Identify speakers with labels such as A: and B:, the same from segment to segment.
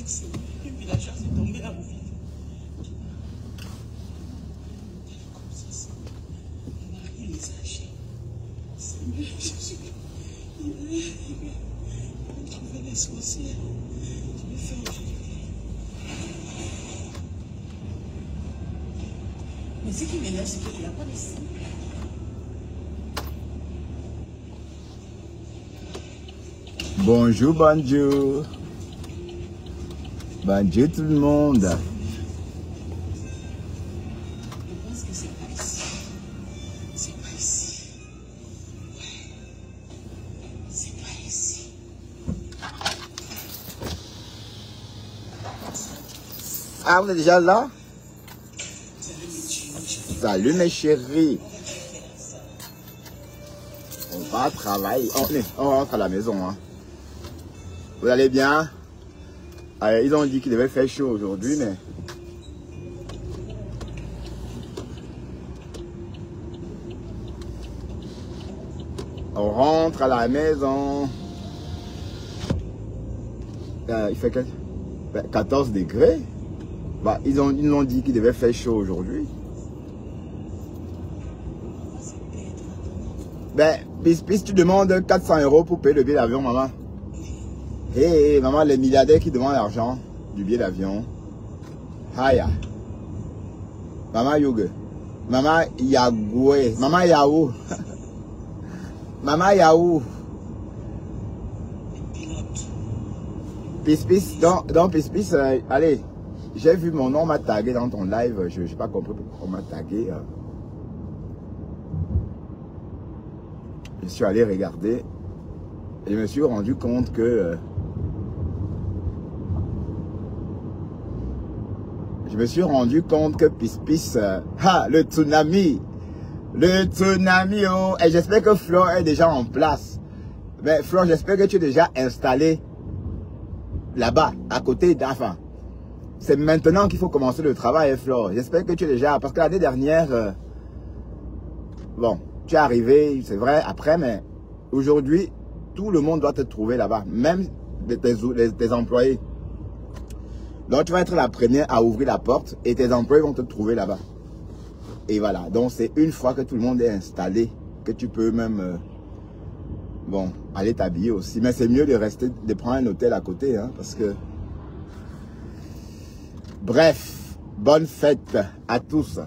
A: Le villageois s'est tombé à vous vivre. Comme ça, mon mari les a achetés. Seigneur Jésus, il va trouver les sorcières. Je vais faire aujourd'hui. Mais ce qui m'énerve, c'est qu'il n'a pas de sang.
B: Bonjour, bonjour. Bonjour tout le monde.
A: Je pense que c'est pas ici. C'est pas ici. Ouais. C'est pas ici.
B: Ah, vous êtes déjà là? Salut mes chéris. On va travailler. On rentre à la maison. Hein. Vous allez bien? Ils ont dit qu'il devait faire chaud aujourd'hui, mais... On rentre à la maison. Il fait 14 degrés. Bah, ils ont dit qu'il devait faire chaud aujourd'hui. Ben, puis tu demandes 400 € pour payer le billet d'avion, maman. Hey, maman, les milliardaires qui demandent l'argent du billet d'avion. Haya. Maman Yoga. Maman Yagoué. Maman Yahoo. Maman Yahoo. Pis, donc Pis, allez. J'ai vu mon nom m'a tagué dans ton live. Je n'ai pas compris pourquoi on m'a tagué. Je suis allé regarder. Et je me suis rendu compte que... je me suis rendu compte que Pis, le tsunami. Le tsunami, oh. Et j'espère que Flore est déjà en place. Mais Flore, j'espère que tu es déjà installé là-bas, à côté d'Afin. C'est maintenant qu'il faut commencer le travail, Flore. J'espère que tu es déjà... Parce que l'année dernière... bon, tu es arrivé, c'est vrai, après, mais aujourd'hui, tout le monde doit te trouver là-bas. Même tes employés. Donc, tu vas être la première à ouvrir la porte et tes employés vont te trouver là-bas. Et voilà. Donc, c'est une fois que tout le monde est installé que tu peux même... bon, aller t'habiller aussi. Mais c'est mieux de rester, de prendre un hôtel à côté, hein, parce que... Bref, bonne fête à tous.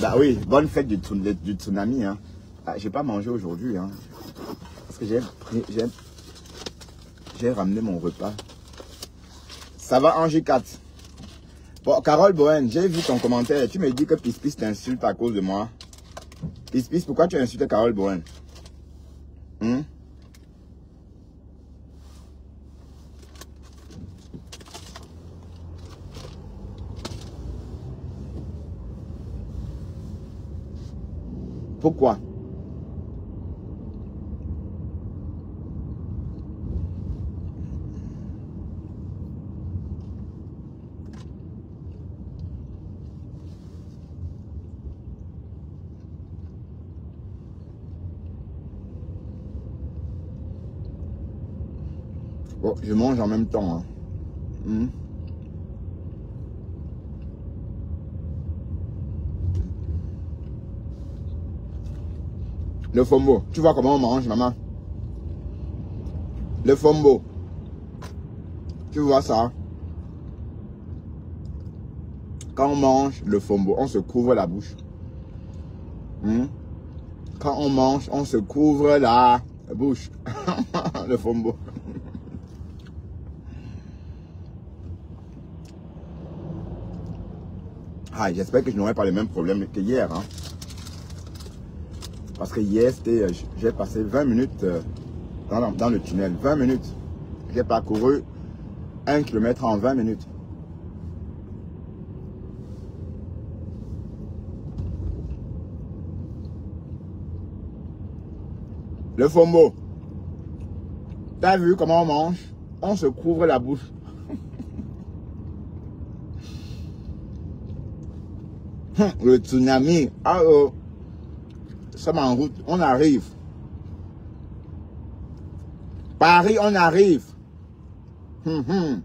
B: Bah oui, bonne fête du tsunami. Hein. Ah, j'ai pas mangé aujourd'hui, hein, parce que j'ai ramené mon repas. Ça va, Angie 4. Bon, Carole Bohen, j'ai vu ton commentaire. Tu me dis que Pis t'insulte à cause de moi. Pis, pourquoi tu insultes Carole Bohen? Pourquoi? Bon, je mange en même temps. Hein. Le fombo. Tu vois comment on mange, maman? Le fombo. Tu vois ça? Quand on mange le fombo, on se couvre la bouche. Quand on mange, on se couvre la bouche. Le fombo. Ah, j'espère que je n'aurai pas les mêmes problèmes que hier. Hein. Parce que hier, j'ai passé 20 minutes dans le tunnel. 20 minutes. J'ai parcouru 1 kilomètre en 20 minutes. Le fombo. T'as vu comment on mange? On se couvre la bouche. Le tsunami. Ah oh. Sommes en route. On arrive. Paris, on arrive. On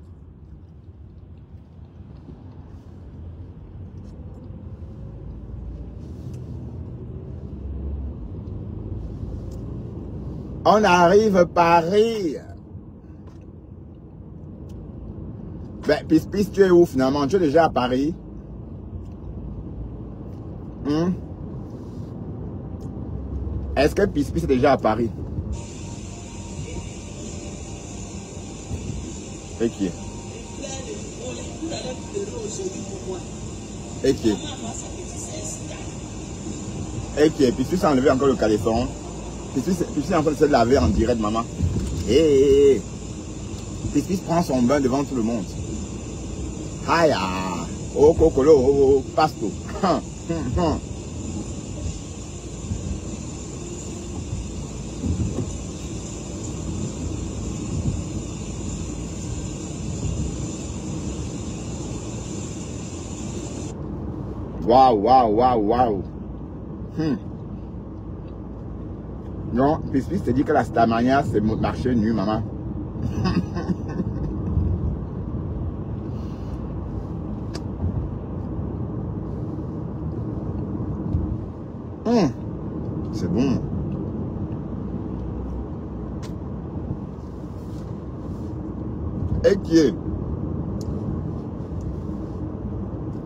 B: arrive Paris. Ben, Pis, tu es où finalement? Tu es déjà à Paris? Est-ce que Pis est déjà à Paris? Et qui? Et qui? Et qui? Pis a enlevé encore le caleçon. Pis est en train de se laver en direct, maman. Hé, Pis prend son bain devant tout le monde. Aïe, oh, cocolo, oh, pasto. Waouh. Non, Pis te dit que la Starmania, c'est marché nu, maman. C'est bon. Et qui est?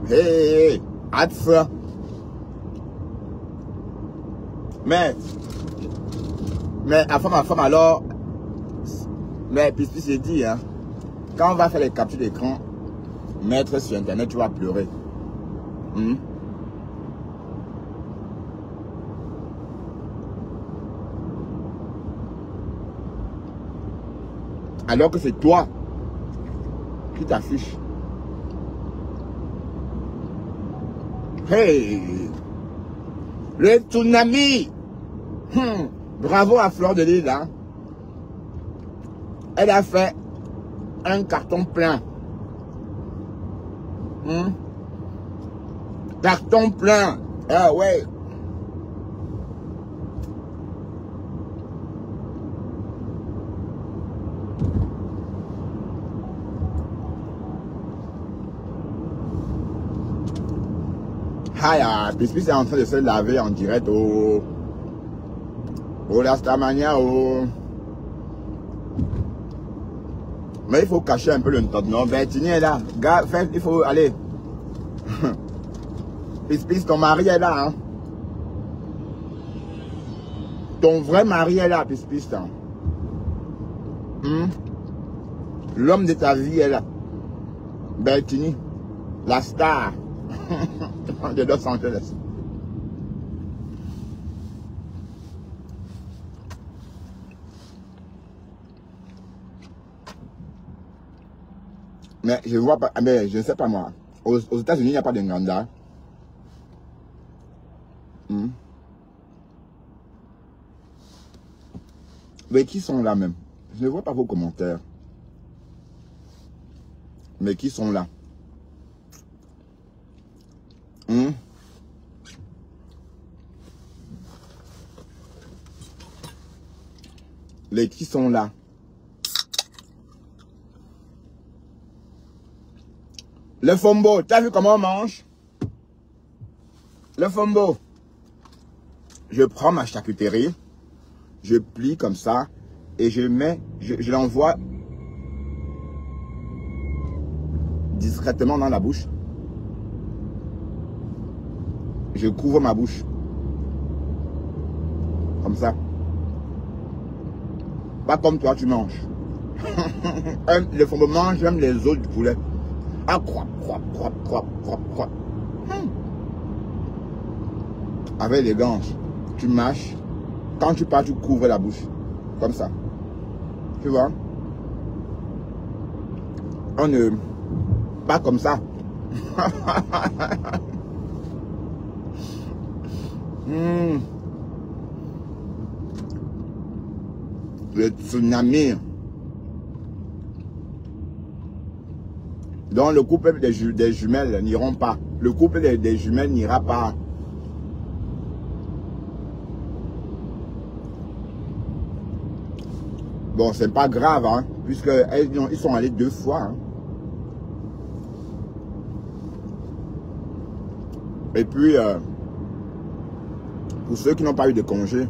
B: Hey, hâte ça. Mais à ma femme alors, mais Pis j'ai dit, hein, quand on va faire les captures d'écran, mettre sur internet, tu vas pleurer. Alors que c'est toi qui t'affiche. Hey, le tsunami. Bravo à Fleur de Lys, hein. Elle a fait un carton plein. Carton plein. Ah ouais. Aïe, Pis est en train de se laver en direct au la Starmania, Mais il faut cacher un peu le non. Ben, Tini est là. Gars, il faut aller. Pis, ton mari est là, hein. Ton vrai mari est là, Pis, hein. L'homme de ta vie est là. Ben, Tini, la star de Los Angeles. Mais je vois pas, mais je ne sais pas moi. Aux États-Unis, il n'y a pas de Nganda. Mais qui sont là même? Je ne vois pas vos commentaires. Mais qui sont là? Les qui sont là? Le fombo, tu as vu comment on mange? Le fombo. Je prends ma charcuterie, je plie comme ça et je mets, je l'envoie discrètement dans la bouche. Je couvre ma bouche. Comme ça. Pas comme toi tu manges. Le fombo mange même les os du poulet. Ah, croix. Avec les ganges, tu mâches. Quand tu pars, tu couvres la bouche. Comme ça. Tu vois? On ne... Pas comme ça. Le tsunami. Donc le couple des jumelles n'iront pas. Le couple des jumelles n'ira pas. Bon, c'est pas grave, hein. Puisqu'ils sont allés 2 fois. Hein. Et puis, pour ceux qui n'ont pas eu de congé,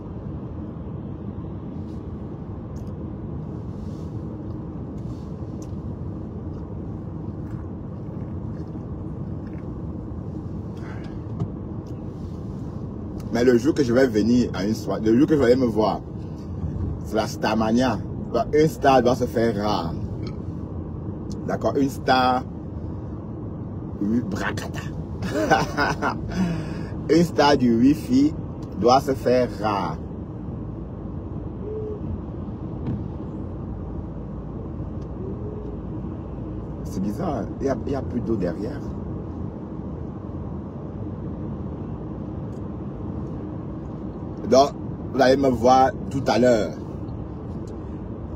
B: mais le jour que je vais venir à une soirée, le jour que je vais me voir, c'est la Starmania. Une star doit se faire rare. D'accord? Une star. Oui, bracata. Une star du Wi-Fi doit se faire rare. C'est bizarre, il y a plus d'eau derrière. Donc, vous allez me voir tout à l'heure.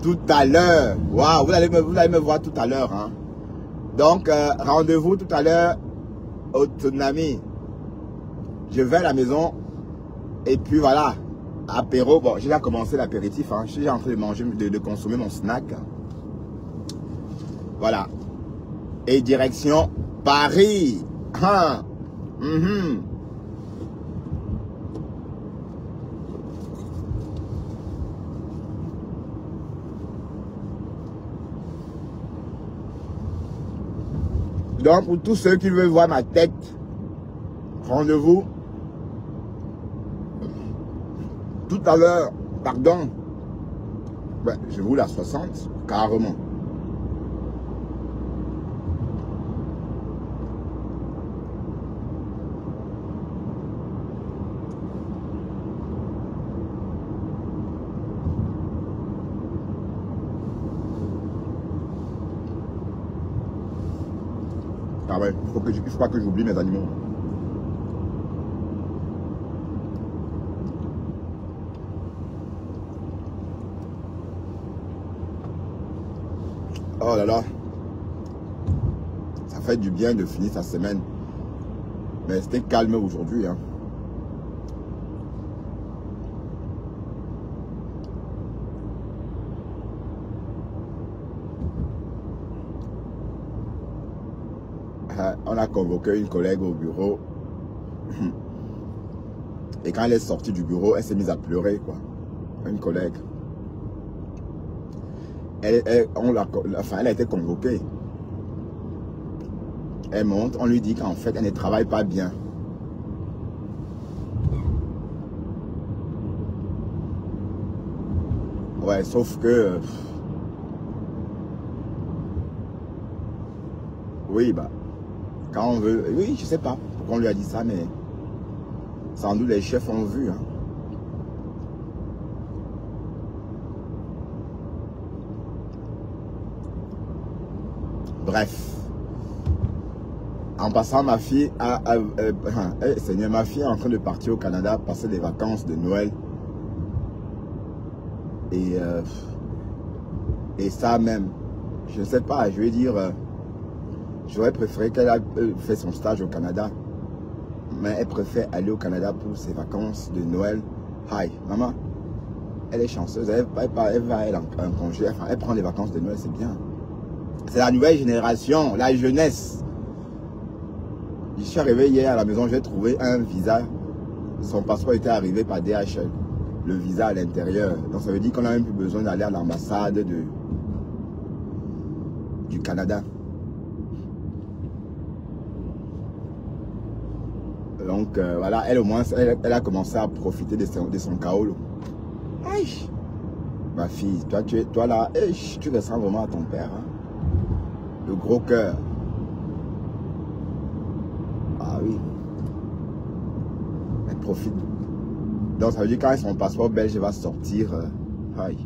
B: Tout à l'heure. Waouh, vous allez me voir tout à l'heure. Hein. Donc, rendez-vous tout à l'heure au Tsunami. Je vais à la maison. Et puis voilà. Apéro. Bon, j'ai déjà commencé l'apéritif. Hein. Je suis déjà en train de manger, de consommer mon snack. Voilà. Et direction Paris. Hein. Donc, pour tous ceux qui veulent voir ma tête, rendez-vous tout à l'heure, pardon, ben, je vous la 60, carrément. Ah ouais, il ne faut pas que j'oublie mes animaux. Oh là là. Ça fait du bien de finir sa semaine. Mais c'était calme aujourd'hui. Hein. On a convoqué une collègue au bureau. Et quand elle est sortie du bureau, elle s'est mise à pleurer, quoi. Une collègue. Elle a été convoquée. Elle monte, on lui dit qu'en fait, elle ne travaille pas bien. Ouais, sauf que... oui, bah... Quand on veut... Oui, je sais pas pourquoi on lui a dit ça, mais... Sans doute les chefs ont vu. Hein. Bref. En passant, ma fille Seigneur, ma fille est en train de partir au Canada, passer des vacances de Noël. Et ça même, je ne sais pas, je vais dire... j'aurais préféré qu'elle ait fait son stage au Canada. Mais elle préfère aller au Canada pour ses vacances de Noël. Hi, maman. Elle est chanceuse. Elle va en congé. Enfin, elle prend les vacances de Noël, c'est bien. C'est la nouvelle génération, la jeunesse. Je suis arrivé hier à la maison, j'ai trouvé un visa. Son passeport était arrivé par DHL. Le visa à l'intérieur. Donc ça veut dire qu'on n'a même plus besoin d'aller à l'ambassade du Canada. Donc voilà, elle au moins, elle a commencé à profiter de son kaolo. Aïe, ma fille, toi là, tu ressembles vraiment à ton père. Hein? Le gros cœur. Ah oui. Elle profite. Donc ça veut dire quand son passeport belge va sortir, aïe,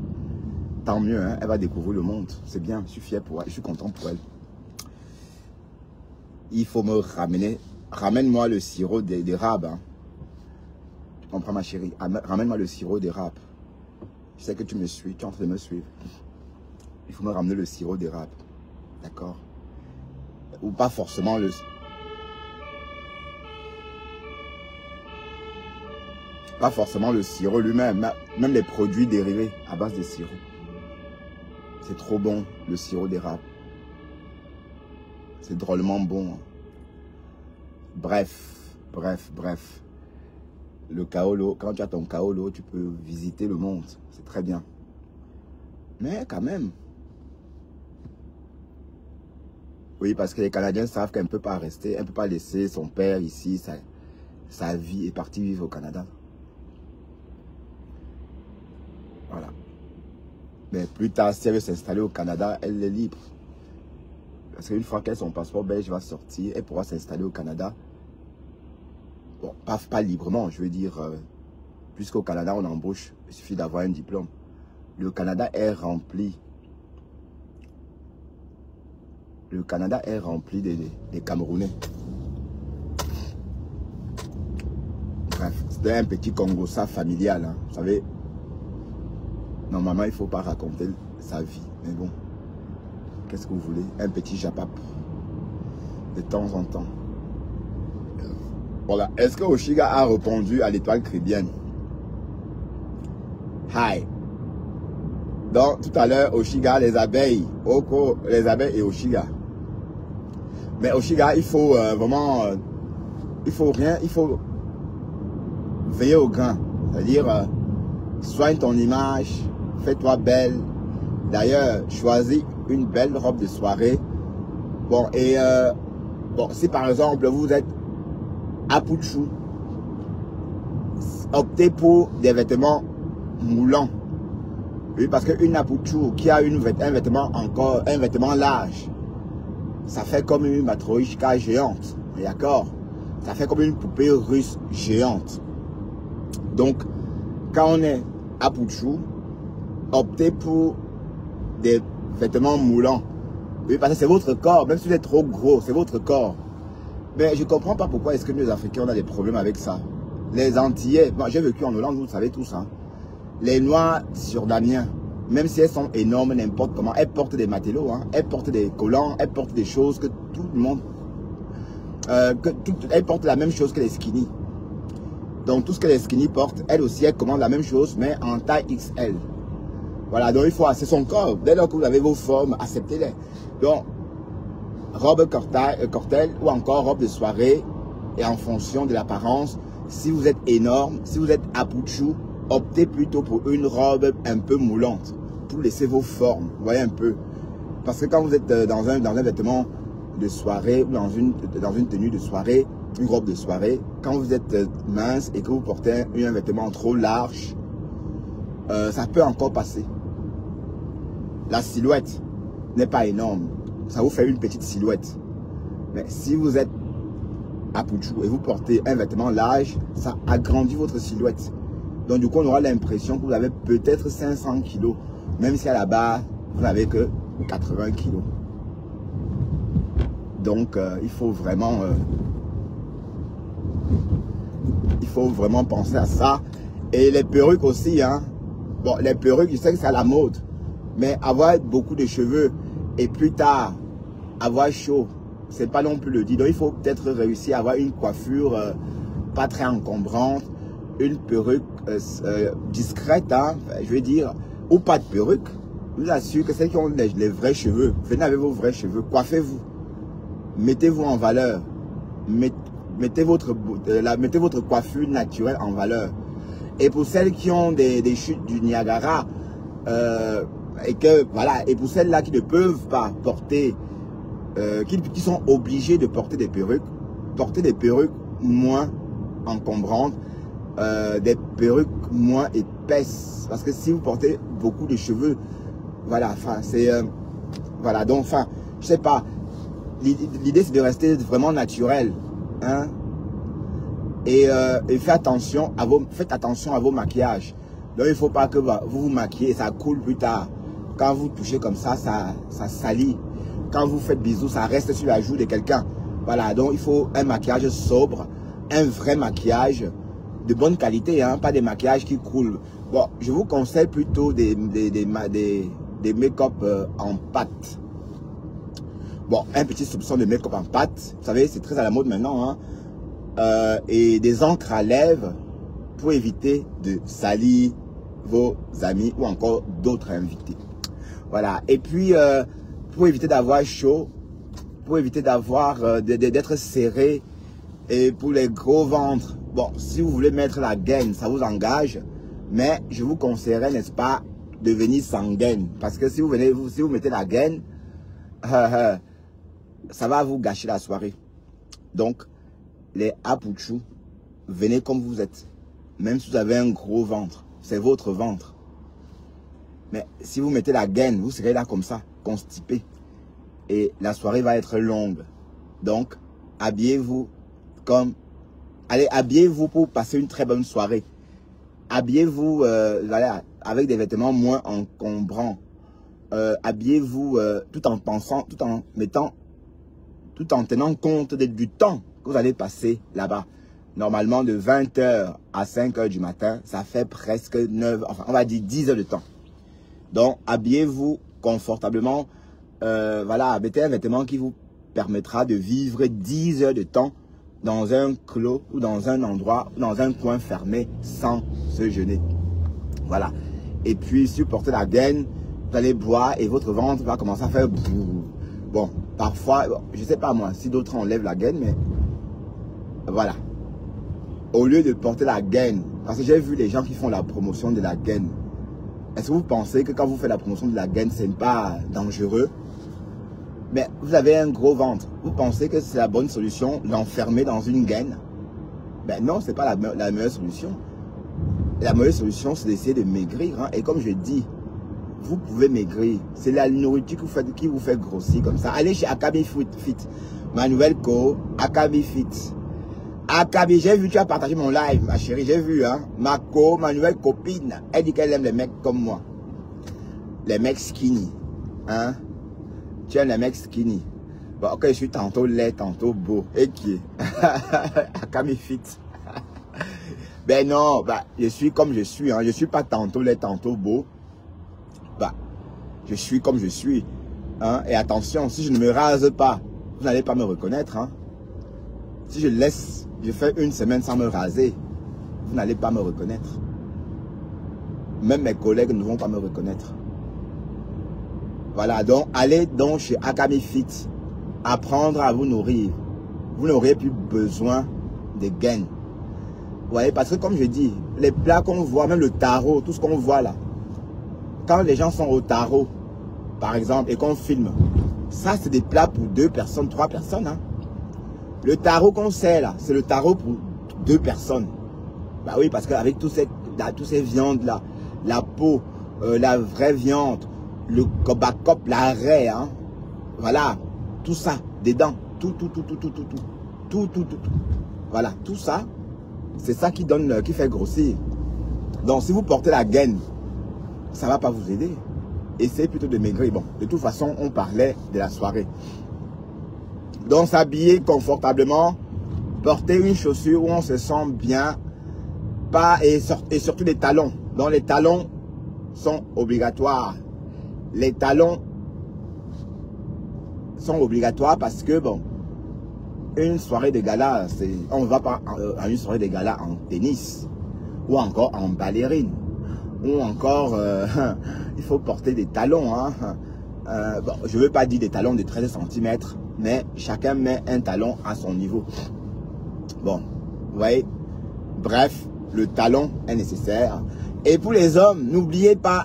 B: tant mieux, hein? Elle va découvrir le monde. C'est bien, je suis fier pour elle, je suis content pour elle. Il faut me ramener. Ramène-moi le sirop d'érable. Hein. Tu comprends, ma chérie? Ramène-moi le sirop d'érable. Je sais que tu me suis, tu es en train de me suivre. Il faut me ramener le sirop d'érable. D'accord? Ou pas forcément le... Pas forcément le sirop lui-même. Même les produits dérivés à base de sirop. C'est trop bon, le sirop d'érable. C'est drôlement bon. Bref. Le Kaolo, quand tu as ton Kaolo, tu peux visiter le monde. C'est très bien. Mais quand même. Oui, parce que les Canadiens savent qu'elle ne peut pas rester, elle ne peut pas laisser son père ici, sa vie est partie vivre au Canada. Voilà. Mais plus tard, si elle veut s'installer au Canada, elle est libre. Parce qu'une fois qu'elle son passeport belge va sortir, elle pourra s'installer au Canada. Bon, pas librement, je veux dire, puisqu'au Canada, on embauche, il suffit d'avoir un diplôme. Le Canada est rempli. Le Canada est rempli des Camerounais. Bref, c'était un petit Congo-ça familial, hein, vous savez. Normalement, il ne faut pas raconter sa vie, mais bon. Qu'est-ce que vous voulez? Un petit japap. De temps en temps. Voilà. Est-ce que Oshiga a répondu à l'étoile chrétienne? Hi. Donc, tout à l'heure, Oshiga, les abeilles. Oko, les abeilles et Oshiga. Mais Oshiga, il faut vraiment... il faut rien, il faut veiller au grain. C'est-à-dire, soigne ton image, fais-toi belle. D'ailleurs, choisis une belle robe de soirée. Bon, et bon, si par exemple, vous êtes à Pouchou, optez pour des vêtements moulants. Oui, parce qu'une Apuchou qui a un vêtement large, ça fait comme une matryoshka géante, d'accord? Ça fait comme une poupée russe géante. Donc, quand on est à Pouchou, optez pour des vêtements moulants. Oui, parce que c'est votre corps, même si vous êtes trop gros, c'est votre corps. Mais je ne comprends pas pourquoi est-ce que nous, les Africains, on a des problèmes avec ça. Les Antillais, moi j'ai vécu en Hollande, vous le savez tous, hein. Les Noirs surdaniens, même si elles sont énormes, n'importe comment, elles portent des matelots, hein, elles portent des collants, elles portent des choses que tout le monde... elles portent la même chose que les skinny. Donc tout ce que les skinny portent, elles aussi, elles commandent la même chose, mais en taille XL. Voilà, donc il faut c'est son corps. Dès lors que vous avez vos formes, acceptez-les. Donc, robe cortelle ou encore robe de soirée, et en fonction de l'apparence, si vous êtes énorme, si vous êtes apouchou, optez plutôt pour une robe un peu moulante, pour laisser vos formes, vous voyez un peu. Parce que quand vous êtes dans un vêtement de soirée, ou dans une tenue de soirée, une robe de soirée, quand vous êtes mince et que vous portez un vêtement trop large, ça peut encore passer. La silhouette n'est pas énorme, ça vous fait une petite silhouette. Mais si vous êtes apouchou et vous portez un vêtement large, ça agrandit votre silhouette. Donc du coup, on aura l'impression que vous avez peut-être 500 kilos, même si à la base, vous n'avez que 80 kilos. Donc, il faut vraiment penser à ça. Et les perruques aussi, hein. Bon, les perruques, je sais que c'est à la mode, mais avoir beaucoup de cheveux et plus tard avoir chaud, c'est pas non plus le dit. Donc, il faut peut-être réussir à avoir une coiffure pas très encombrante, une perruque discrète, hein, je veux dire, ou pas de perruque. Je vous assure que celles qui ont les vrais cheveux, venez avec vos vrais cheveux, coiffez-vous, mettez-vous en valeur, mettez votre coiffure naturelle en valeur. Et pour celles qui ont des chutes du Niagara, et pour celles-là qui ne peuvent pas porter, qui sont obligées de porter des perruques, portez des perruques moins encombrantes, des perruques moins épaisses. Parce que si vous portez beaucoup de cheveux, voilà, enfin, c'est... voilà, donc, enfin, je sais pas. L'idée, c'est de rester vraiment naturel, hein. Et faites attention à vos maquillages. Donc, il ne faut pas que vous vous maquillez et ça coule plus tard. Quand vous touchez comme ça, ça salit. Quand vous faites bisous, ça reste sur la joue de quelqu'un. Voilà, donc il faut un maquillage sobre, un vrai maquillage de bonne qualité, hein, pas des maquillages qui coulent. Bon, je vous conseille plutôt des make-up en pâte. Bon, un petit soupçon de make-up en pâte. Vous savez, c'est très à la mode maintenant, hein. Et des encres à lèvres pour éviter de salir vos amis ou encore d'autres invités. Voilà. Et puis, pour éviter d'avoir chaud, pour éviter d'avoir d'être serré, et pour les gros ventres, bon, si vous voulez mettre la gaine, ça vous engage, mais je vous conseillerais, n'est-ce pas, de venir sans gaine. Parce que si vous mettez la gaine, ça va vous gâcher la soirée. Donc, les Apuchou, venez comme vous êtes. Même si vous avez un gros ventre, c'est votre ventre. Mais si vous mettez la gaine, vous serez là comme ça, constipé. Et la soirée va être longue. Donc, habillez-vous comme... Allez, habillez-vous pour passer une très bonne soirée. Habillez-vous voilà, avec des vêtements moins encombrants. Habillez-vous tout en pensant, tout en tenant compte du temps que vous allez passer là-bas. Normalement, de 20h à 5h du matin, ça fait presque 9, enfin, on va dire 10 heures de temps. Donc, habillez-vous confortablement. Voilà, mettez un vêtement qui vous permettra de vivre 10 heures de temps dans un clos ou dans un endroit, dans un coin fermé sans se gêner. Voilà. Et puis, si vous portez la gaine, vous allez boire et votre ventre va commencer à faire brrr. Bon, parfois, bon, je ne sais pas moi, si d'autres enlèvent la gaine, mais voilà. Au lieu de porter la gaine, parce que j'ai vu les gens qui font la promotion de la gaine. Est-ce que vous pensez que quand vous faites la promotion de la gaine, c'est pas dangereux? Mais vous avez un gros ventre. Vous pensez que c'est la bonne solution, l'enfermer dans une gaine? Ben non, c'est pas la meilleure solution. La meilleure solution, c'est d'essayer de maigrir. Hein. Et comme je dis, vous pouvez maigrir. C'est la nourriture qui vous fait grossir comme ça. Allez chez Akabi Fit. Ma nouvelle co, Akabi Fit. Akabi, j'ai vu, tu as partagé mon live, ma chérie, j'ai vu, hein. Ma nouvelle copine, elle dit qu'elle aime les mecs comme moi. Les mecs skinny, hein. Tu aimes les mecs skinny. Bon, ok, je suis tantôt laid, tantôt beau. Et qui est Akabi Fit. Ben non, bah, je suis comme je suis, hein. Je suis pas tantôt laid, tantôt beau. Bah, je suis comme je suis, hein. Et attention, si je ne me rase pas, vous n'allez pas me reconnaître, hein. Si je fais une semaine sans me raser, vous n'allez pas me reconnaître. Même mes collègues ne vont pas me reconnaître. Voilà, donc allez donc chez Akabi Fit, apprendre à vous nourrir. Vous n'aurez plus besoin de gaines. Vous voyez, parce que comme je dis, les plats qu'on voit, même le tarot, tout ce qu'on voit là, quand les gens sont au tarot, par exemple, et qu'on filme, ça c'est des plats pour 2 personnes, 3 personnes, hein. Le tarot qu'on sait là, c'est le tarot pour 2 personnes. Bah oui, parce qu'avec toutes ces viandes là, la peau, la vraie viande, le cobacop, la raie, hein, voilà, tout ça, dedans, tout. Voilà, tout ça, c'est ça qui donne, qui fait grossir. Donc si vous portez la gaine, ça ne va pas vous aider. Essayez plutôt de maigrir. Bon, de toute façon, on parlait de la soirée. Donc s'habiller confortablement, porter une chaussure où on se sent bien, et surtout les talons. Donc les talons sont obligatoires. Les talons sont obligatoires parce que bon, une soirée de gala, on ne va pas à une soirée de gala en tennis ou encore en ballerine ou encore il faut porter des talons, hein. Bon, je ne veux pas dire des talons de 13 cm, mais chacun met un talon à son niveau. Bon, vous voyez, bref, le talon est nécessaire. Et pour les hommes, n'oubliez pas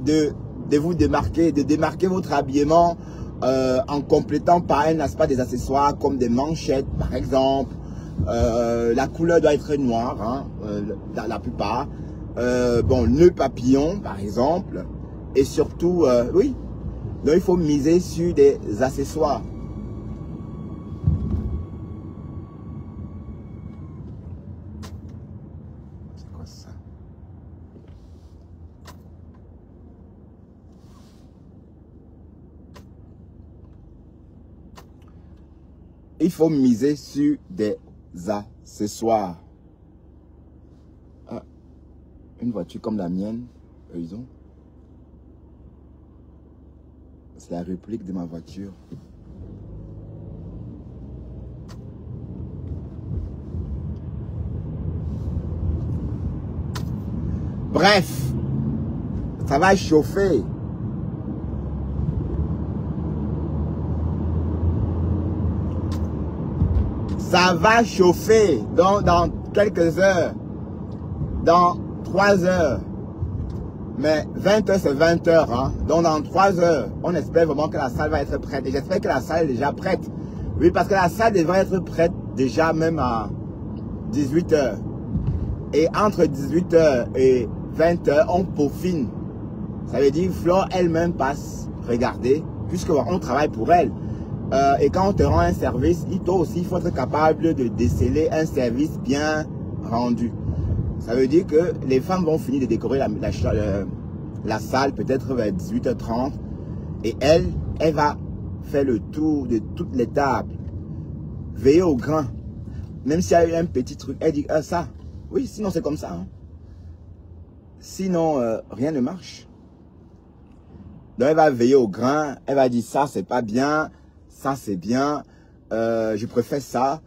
B: de vous démarquer, de démarquer votre habillement en complétant par un aspect des accessoires comme des manchettes, par exemple. La couleur doit être noire, hein, dans la plupart. Bon, nœud papillon, par exemple. Et surtout, oui, donc il faut miser sur des accessoires. C'est quoi ça? Il faut miser sur des accessoires. Ah, une voiture comme la mienne, ils ont. C'est la réplique de ma voiture. Bref, ça va chauffer. Ça va chauffer dans quelques heures. Dans 3 heures. Mais 20 heures, c'est 20 heures. Hein. Donc dans 3 heures, on espère vraiment que la salle va être prête. Et j'espère que la salle est déjà prête. Oui, parce que la salle devrait être prête déjà même à 18 heures. Et entre 18 heures et 20 heures, on peaufine. Ça veut dire Flore elle-même passe regarder, puisqu'on travaille pour elle. Et quand on te rend un service, toi aussi, il faut être capable de déceler un service bien rendu. Ça veut dire que les femmes vont finir de décorer la salle peut-être vers 18h30. Et elle va faire le tour de toutes les tables. Veiller au grain. Même s'il y a eu un petit truc, elle dit ça. Oui, sinon c'est comme ça. Hein. Sinon, rien ne marche. Donc elle va veiller au grain. Elle va dire ça, c'est pas bien. Ça, c'est bien. Je préfère ça.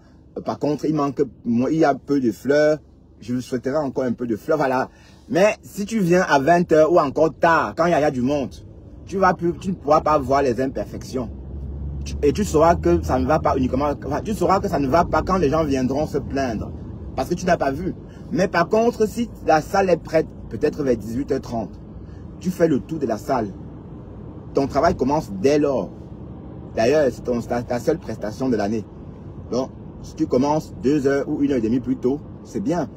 B: Par contre, il y a peu de fleurs. Je souhaiterais encore un peu de fleurs. Voilà. Mais si tu viens à 20 h ou encore tard, quand il y a du monde, tu ne pourras pas voir les imperfections. Et tu sauras que ça ne va pas uniquement. Tu sauras que ça ne va pas quand les gens viendront se plaindre. Parce que tu n'as pas vu. Mais par contre, si la salle est prête, peut-être vers 18h30, tu fais le tour de la salle. Ton travail commence dès lors. D'ailleurs, c'est ta seule prestation de l'année. Donc, si tu commences 2 heures ou 1h30 plus tôt, c'est bien.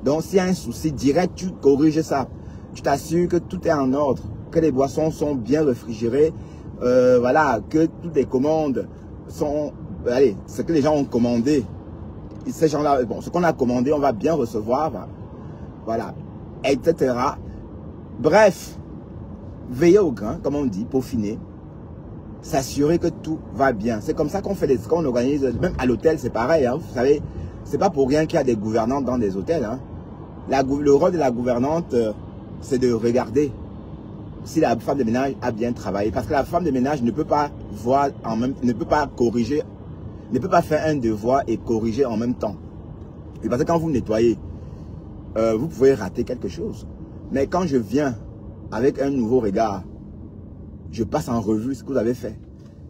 B: Donc, s'il y a un souci direct, tu corriges ça. Tu t'assures que tout est en ordre, que les boissons sont bien réfrigérées, voilà, que toutes les commandes sont, allez, ce que les gens ont commandé, ces gens-là, bon, ce qu'on a commandé, on va bien recevoir, voilà, etc. Bref, veiller au grain, comme on dit, peaufiner, s'assurer que tout va bien. C'est comme ça qu'on fait qu'on organise, même à l'hôtel, c'est pareil, hein, vous savez, c'est pas pour rien qu'il y a des gouvernantes dans des hôtels, hein. Le rôle de la gouvernante, c'est de regarder si la femme de ménage a bien travaillé. Parce que la femme de ménage ne peut pas voir ne peut pas corriger, ne peut pas faire un devoir et corriger en même temps. Et parce que quand vous nettoyez, vous pouvez rater quelque chose. Mais quand je viens avec un nouveau regard, je passe en revue ce que vous avez fait.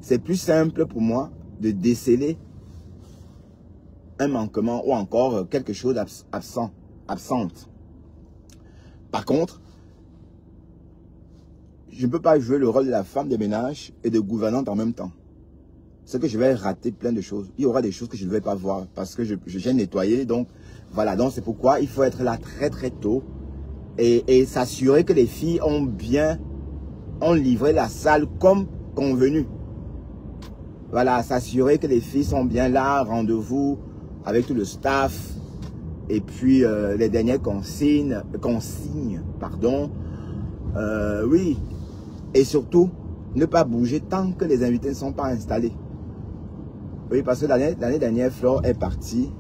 B: C'est plus simple pour moi de déceler un manquement ou encore quelque chose absente. Par contre, je ne peux pas jouer le rôle de la femme de ménage et de gouvernante en même temps. C'est que je vais rater plein de choses. Il y aura des choses que je ne vais pas voir parce que j'ai nettoyé. Donc, voilà. Donc, c'est pourquoi il faut être là très, très tôt et s'assurer que les filles ont livré la salle comme convenu. Voilà. S'assurer que les filles sont bien là, rendez-vous avec tout le staff. Et puis, les dernières consignes, pardon. Oui. Et surtout, ne pas bouger tant que les invités ne sont pas installés. Oui, parce que l'année dernière, Flore est partie.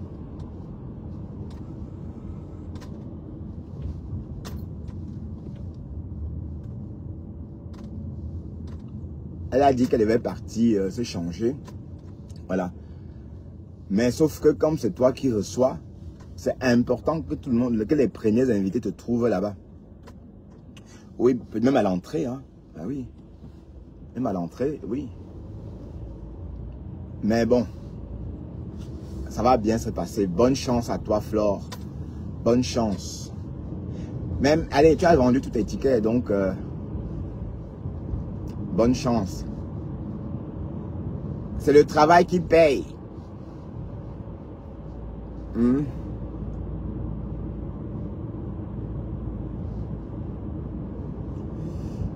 B: Elle a dit qu'elle devait partir se changer. Voilà. Mais sauf que comme c'est toi qui reçois, c'est important que tout le monde, que les premiers invités te trouvent là-bas. Oui, même à l'entrée, hein. Ben oui. Même à l'entrée, oui. Mais bon, ça va bien se passer. Bonne chance à toi, Flore. Bonne chance. Même, allez, tu as vendu tous tes tickets, donc bonne chance. C'est le travail qui paye.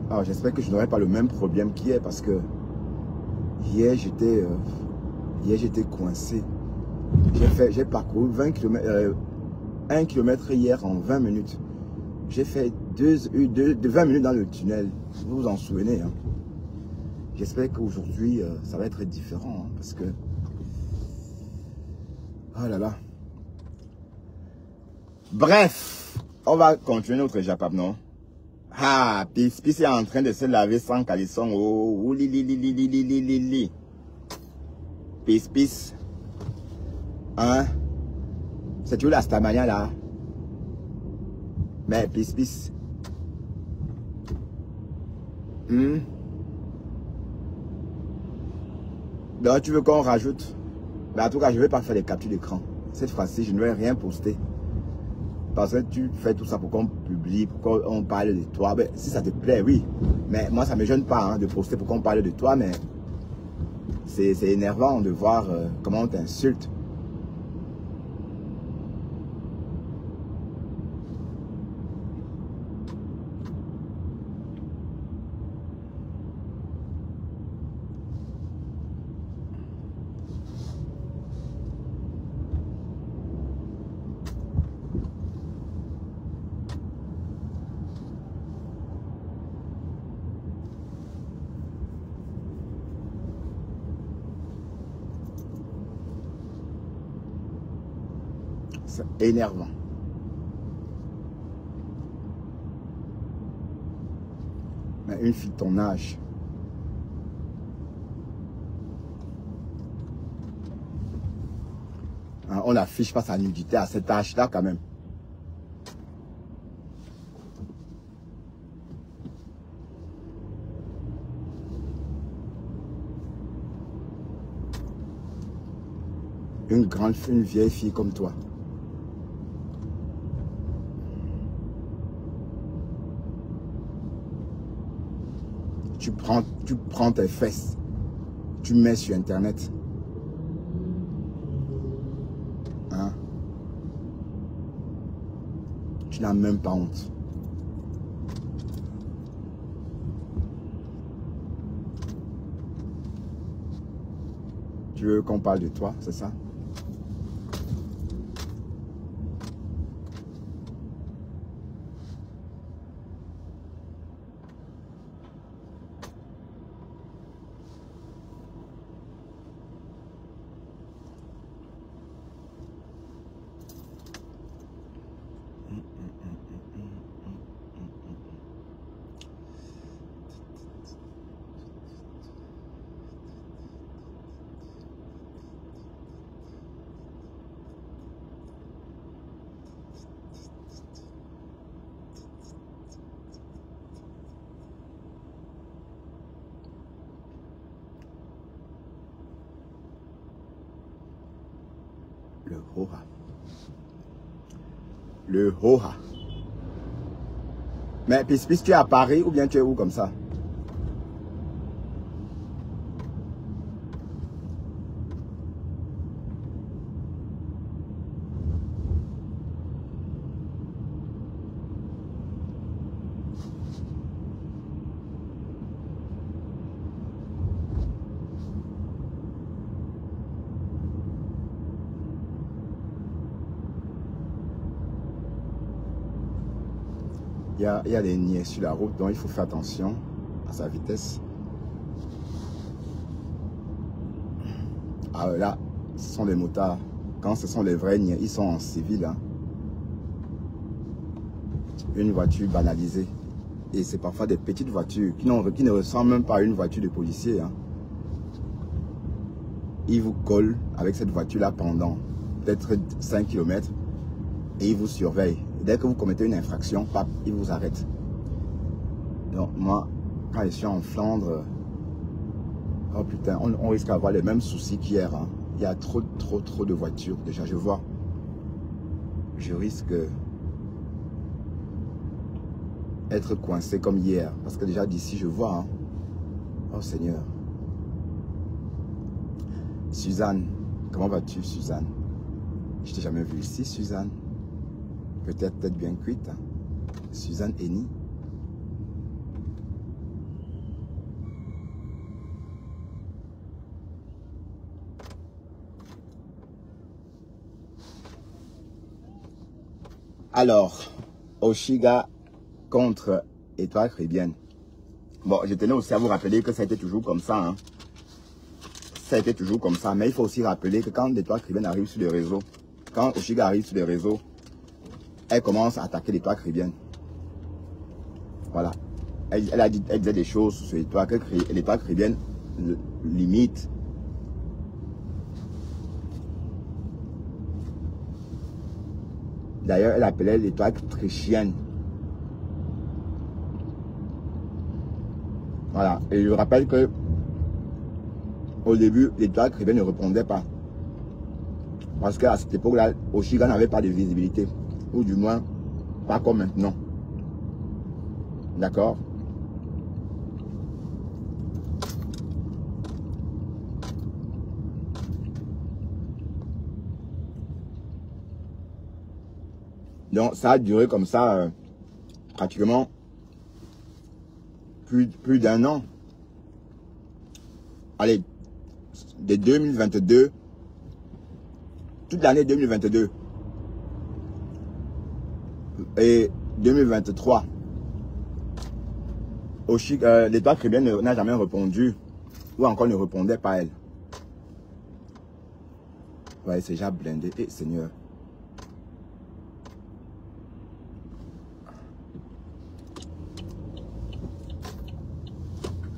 B: Alors, j'espère que je n'aurai pas le même problème qu'hier parce que hier j'étais coincé. J'ai parcouru 20 km, 1 km hier en 20 minutes. J'ai fait 20 minutes dans le tunnel. Vous vous en souvenez, hein? J'espère qu'aujourd'hui, ça va être différent hein, parce que... Oh là là. Bref, on va continuer notre Japap, non? Ah, Pis est en train de se laver sans caleçon. Oh, li. Pis. Hein? C'est toujours la stamania là. Mais Pis. Donc tu veux qu'on rajoute? Mais en tout cas, je ne vais pas faire les captures d'écran. Cette fois-ci, je ne vais rien poster. Parce que tu fais tout ça pour qu'on publie, pour qu'on parle de toi. Ben, si ça te plaît, oui. Mais moi, ça ne me gêne pas hein, de poster pour qu'on parle de toi. Mais c'est énervant de voir comment on t'insulte. C'est énervant. Mais une fille de ton âge, hein, on n'affiche pas sa nudité à cet âge-là quand même. Une vieille fille comme toi. Tu prends tes fesses, tu mets sur Internet. Hein? Tu n'as même pas honte. Tu veux qu'on parle de toi, c'est ça? Le Hoha. Le Hoha. Mais Pispis, tu es à Paris ou bien tu es où comme ça? Il y a des niais sur la route, donc il faut faire attention à sa vitesse. Ah là, ce sont des motards. Quand ce sont les vrais niais, ils sont en civil. Hein. Une voiture banalisée. Et c'est parfois des petites voitures qui ne ressemblent même pas à une voiture de policier. Hein. Ils vous collent avec cette voiture-là pendant peut-être 5 km et ils vous surveillent. Dès que vous commettez une infraction, pap, ils vous arrêtent. Donc moi, quand je suis en Flandre, oh putain, on risque d'avoir les mêmes soucis qu'hier. Hein. Il y a trop de voitures. Déjà, je vois. Je risque d'être coincé comme hier. Parce que déjà d'ici, je vois. Hein. Oh Seigneur. Suzanne, comment vas-tu, Suzanne? Je t'ai jamais vu ici, Suzanne. Peut-être bien cuite. Hein. Suzanne Eni. Alors, Oshiga contre Étoile Caribbean. Bon, je tenais aussi à vous rappeler que ça a été toujours comme ça. Hein. Ça a été toujours comme ça. Mais il faut aussi rappeler que quand l'Étoile Caribbean arrive sur le réseau, quand Oshiga arrive sur le réseau, elle commence à attaquer l'Étoile Caribbean. Voilà. Elle disait des choses sur l'Étoile Caribbean limite. D'ailleurs, elle appelait l'Étoile trichienne. Voilà. Et je rappelle que au début, l'Étoile Caribbean ne répondait pas. Parce qu'à cette époque-là, Oshiga n'avait pas de visibilité. Ou du moins, pas comme maintenant. D'accord? Donc, ça a duré comme ça, pratiquement plus d'un an. Allez, de 2022, toute l'année 2022 et 2023, l'État caribéen n'a jamais répondu ou encore ne répondait pas à elle. Ouais, c'est déjà blindé. Eh, Seigneur.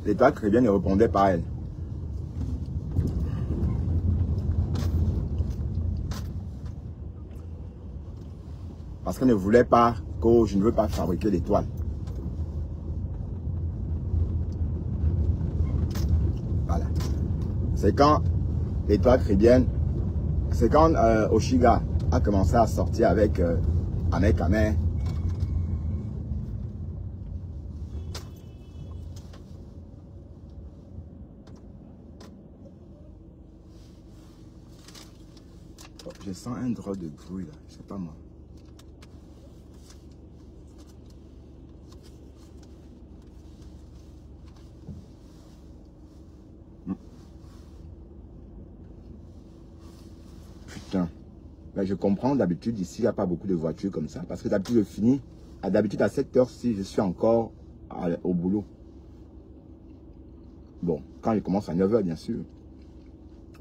B: L'État caribéen ne répondait pas à elle. Parce qu'elle ne voulait pas que je ne veux pas fabriquer l'étoile. Voilà. C'est quand l'étoile caribéenne, c'est quand Oshiga a commencé à sortir avec Amé. Oh, je sens un drôle de bruit là, je sais pas moi. Putain. Ben, je comprends d'habitude ici, il n'y a pas beaucoup de voitures comme ça. Parce que d'habitude, je finis. D'habitude, à 7 heures-ci, je suis encore au boulot. Bon, quand je commence à 9 h, bien sûr.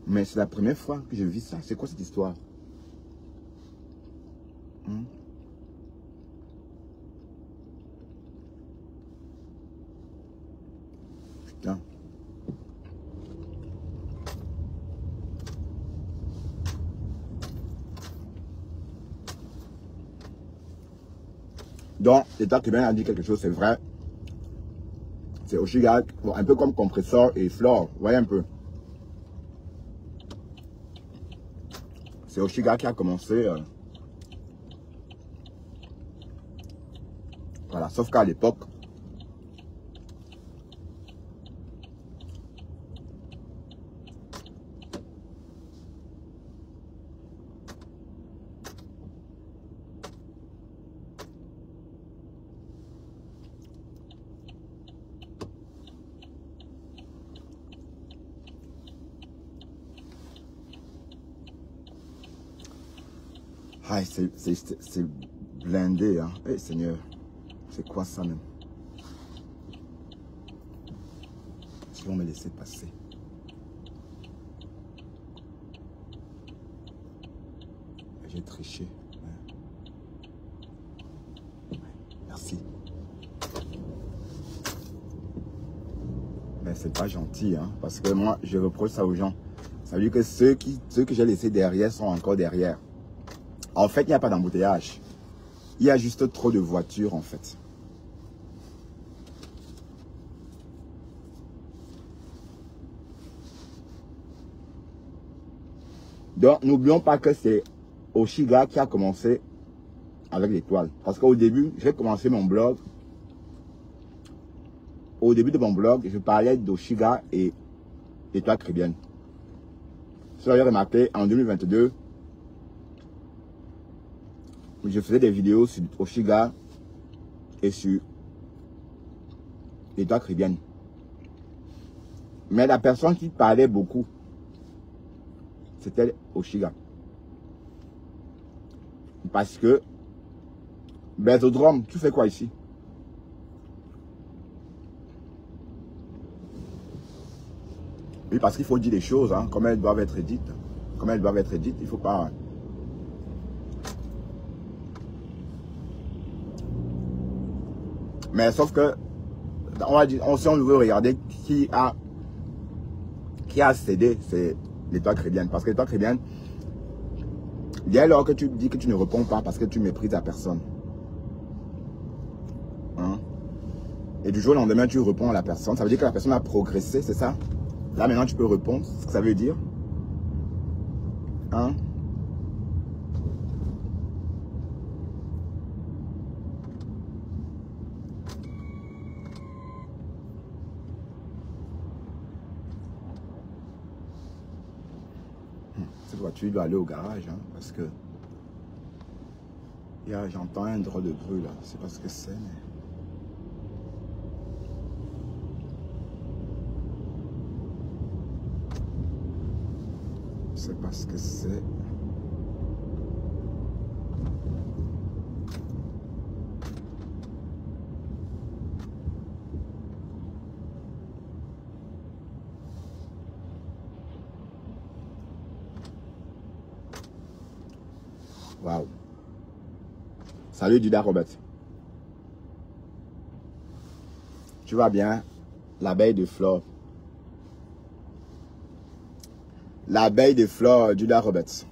B: Mais c'est la première fois que je vis ça. C'est quoi cette histoire? Putain. Donc, l'État caribéen a dit quelque chose, c'est vrai. C'est Oshiga, bon, un peu comme Compressor et Flore, vous voyez un peu. C'est Oshiga qui a commencé. Voilà, sauf qu'à l'époque, ah, c'est blindé, hein. Eh, Seigneur, c'est quoi ça même? Ils vont me laisser passer. J'ai triché. Ouais. Merci. Mais c'est pas gentil, hein, parce que moi, je reproche ça aux gens. Ça veut dire que ceux que j'ai laissés derrière sont encore derrière. En fait, il n'y a pas d'embouteillage. Il y a juste trop de voitures, en fait. Donc, n'oublions pas que c'est Oshiga qui a commencé avec l'étoile. Parce qu'au début, j'ai commencé mon blog. Au début de mon blog, je parlais d'Oshiga et l'étoile caribéenne. Si vous avez remarqué, en 2022, je faisais des vidéos sur Oshiga et sur l'étoile caribéenne. Mais la personne qui parlait beaucoup, c'était Oshiga. Parce que, Benzodrome, tu fais quoi ici? Oui, parce qu'il faut dire les choses, hein, comme elles doivent être dites. Comme elles doivent être dites, il ne faut pas... Mais sauf que, on va dire, si on veut regarder qui a cédé, c'est l'étoile caribéenne. Parce que l'étoile caribéenne, dès lors que tu dis que tu ne réponds pas parce que tu méprises la personne. Hein? Et du jour au lendemain, tu réponds à la personne. Ça veut dire que la personne a progressé, c'est ça? Là, maintenant, tu peux répondre. C'est ce que ça veut dire. Hein? cette voiture doit aller au garage, hein, parce que j'entends un drôle de bruit là. C'est pas ce que c'est, mais... C'est pas ce que c'est. Waouh. Salut Judas Robert. Tu vas bien? L'abeille de Flore. L'abeille de Flore, Judas Roberts.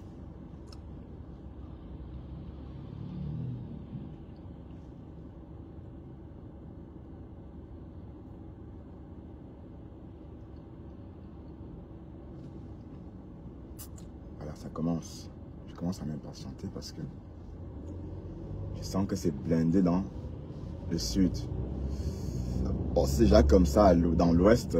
B: Voilà, ça commence. Je commence à m'impatienter parce que je sens que c'est blindé dans le sud. Bon, c'est déjà comme ça dans l'ouest.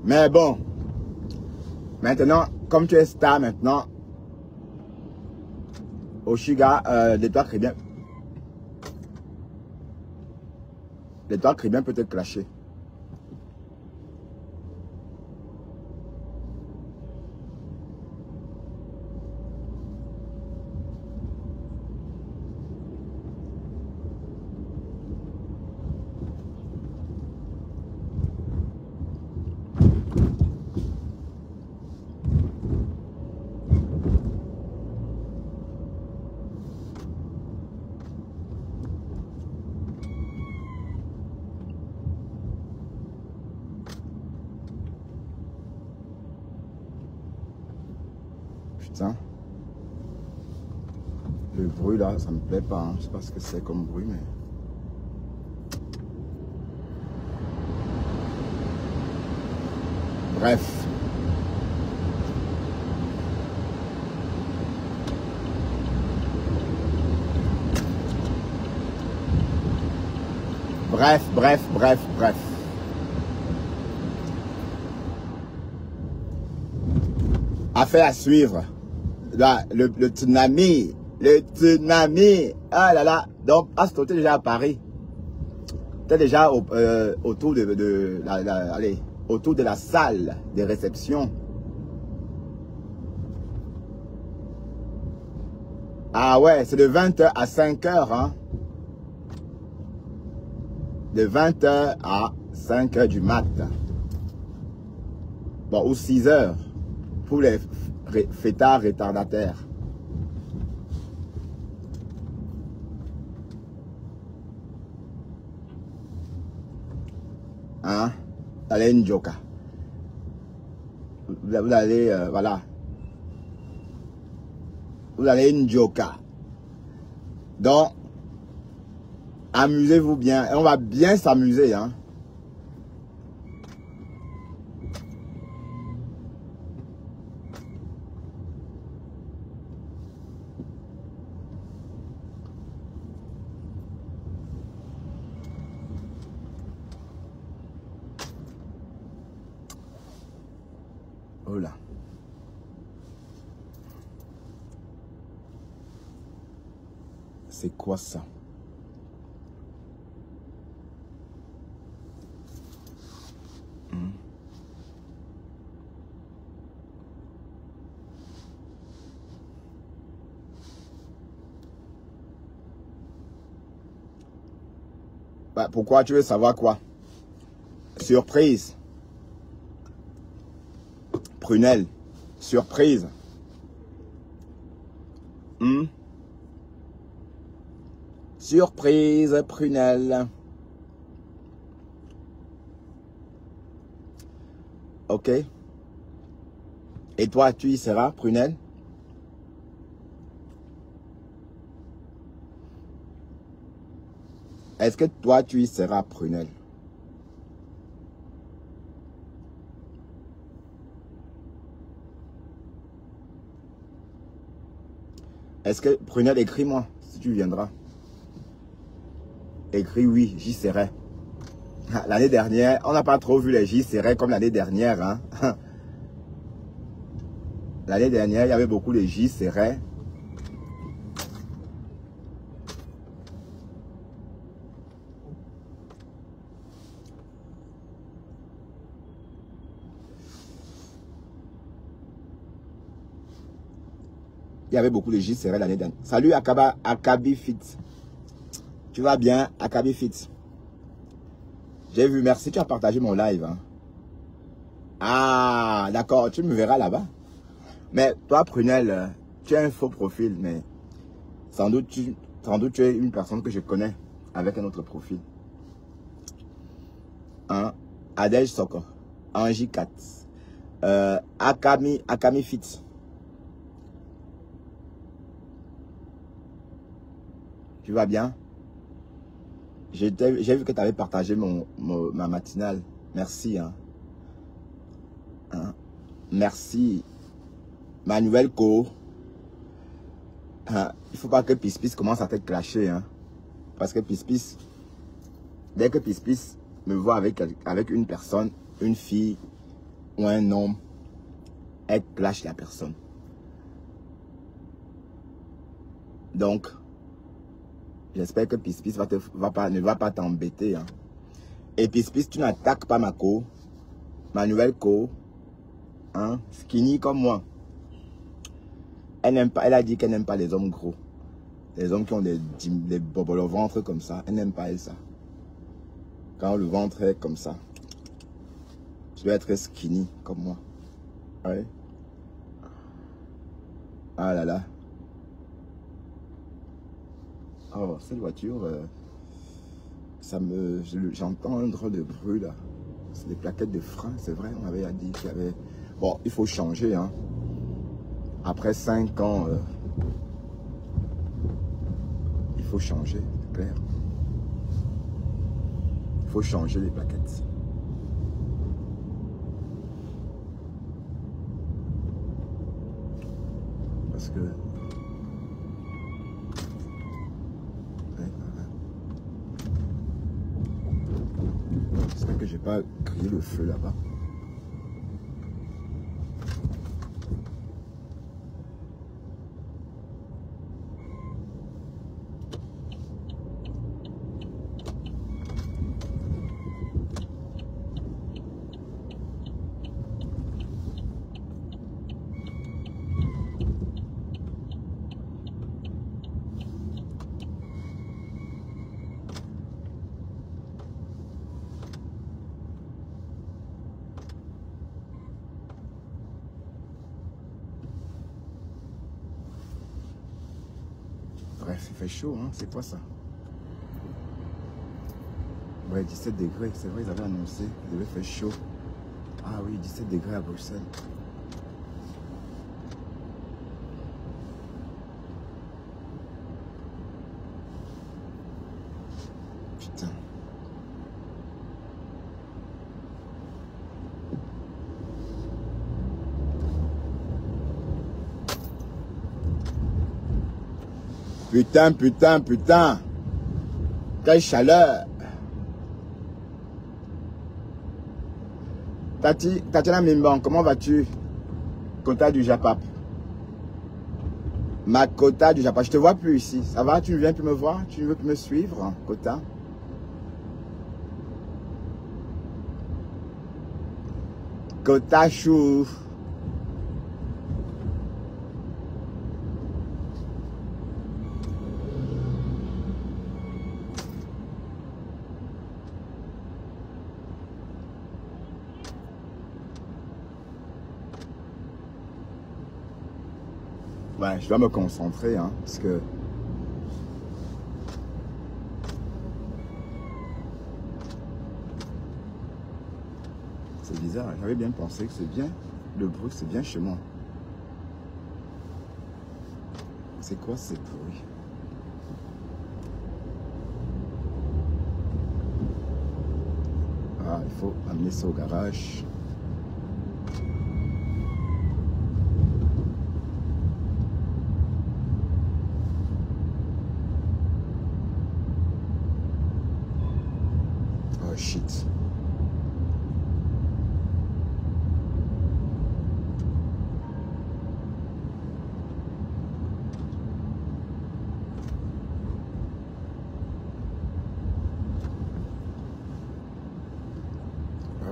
B: Mais bon, maintenant, comme tu es star maintenant, Oshiga, l'étoile chrétien peut te clasher. Putain. Le bruit là, ça me plaît pas. Hein. Je sais pas ce que c'est comme bruit, mais... Bref. Bref. Affaire à suivre. Là, le tsunami. Le tsunami. Ah là là. Donc, Astro, t'es déjà à Paris. T'es déjà autour autour de la salle de réception. Ah ouais, c'est de 20h à 5h. Hein. De 20h à 5h du mat. Bon, ou 6h. Pour les fêtards retardataires. Hein? Vous allez une joka. Vous allez, voilà. Vous allez une joka. Donc, amusez-vous bien. Et on va bien s'amuser, hein. Oh là. C'est quoi ça? Bah, pourquoi tu veux savoir quoi? Surprise. Prunelle. Surprise. Surprise, Prunelle. Ok. Et toi, tu y seras, Prunelle? Est-ce que toi, tu y seras, Prunelle? Est-ce que, Prunelle, écris-moi, si tu viendras. Écris oui, j'y serai. L'année dernière, on n'a pas trop vu les j'y serai comme l'année dernière. Hein? L'année dernière, il y avait beaucoup de j'y serai. Il y avait beaucoup de j'y serai l'année dernière. Salut Akabi Fit. Tu vas bien, Akabi Fit? J'ai vu, merci, tu as partagé mon live. Hein. Ah, d'accord, tu me verras là-bas. Mais toi, Prunelle, tu as un faux profil, mais sans doute tu es une personne que je connais avec un autre profil. Hein? Adèle Soko, Angie 4, Akami Fit. Tu vas bien? J'ai vu que tu avais partagé ma matinale. Merci. Hein. Hein? Merci. Ma nouvelle co. Hein? Il ne faut pas que Pispis commence à te clasher. Hein? Parce que Pispis, dès que Pispis me voit avec une personne, une fille ou un homme, elle clash la personne. Donc, j'espère que Pispis ne va pas t'embêter. Hein. Et Pispis, tu n'attaques pas ma co, ma nouvelle co, hein, skinny comme moi. Elle n'aime pas, elle a dit qu'elle n'aime pas les hommes gros. Les hommes qui ont des bobos au ventre comme ça. Elle n'aime pas elle, ça. Quand le ventre est comme ça, tu dois être skinny comme moi. Ouais. Ah là là. Oh, cette voiture, j'entends un drôle de bruit là. C'est des plaquettes de frein, c'est vrai, on avait dit qu'il y avait... Bon, il faut changer, hein. Après 5 ans, il faut changer, c'est clair. Il faut changer les plaquettes. Parce que... J'espère que j'ai pas grillé le feu là-bas. Bref, il fait chaud, hein? C'est quoi ça? Ouais, 17 degrés, c'est vrai, ils avaient annoncé qu'il devait faire chaud. Ah oui, 17 degrés à Bruxelles. Putain. Putain, putain, putain. Quelle chaleur. Tatiana Mimban, comment vas-tu? Kota du Japap. Ma Kota du Japap. Je te vois plus ici. Ça va? Tu ne viens plus me voir? Tu ne veux plus me suivre, Kota? Kota chou. Ouais, je dois me concentrer, hein, parce que... C'est bizarre, j'avais bien pensé que c'est bien. Le bruit, c'est bien chez moi. C'est quoi ces bruits? Ah, il faut amener ça au garage.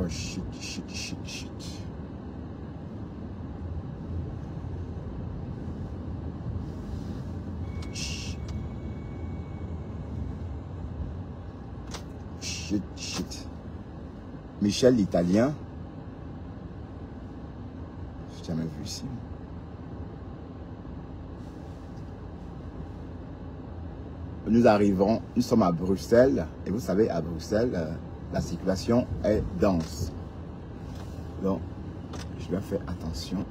B: Oh shit, shit, shit, shit. Shit, shit. Michel l'Italien. Je n'ai jamais vu ici. Nous arrivons, nous sommes à Bruxelles. Et vous savez, à Bruxelles, la circulation est dense. Donc, je dois faire attention.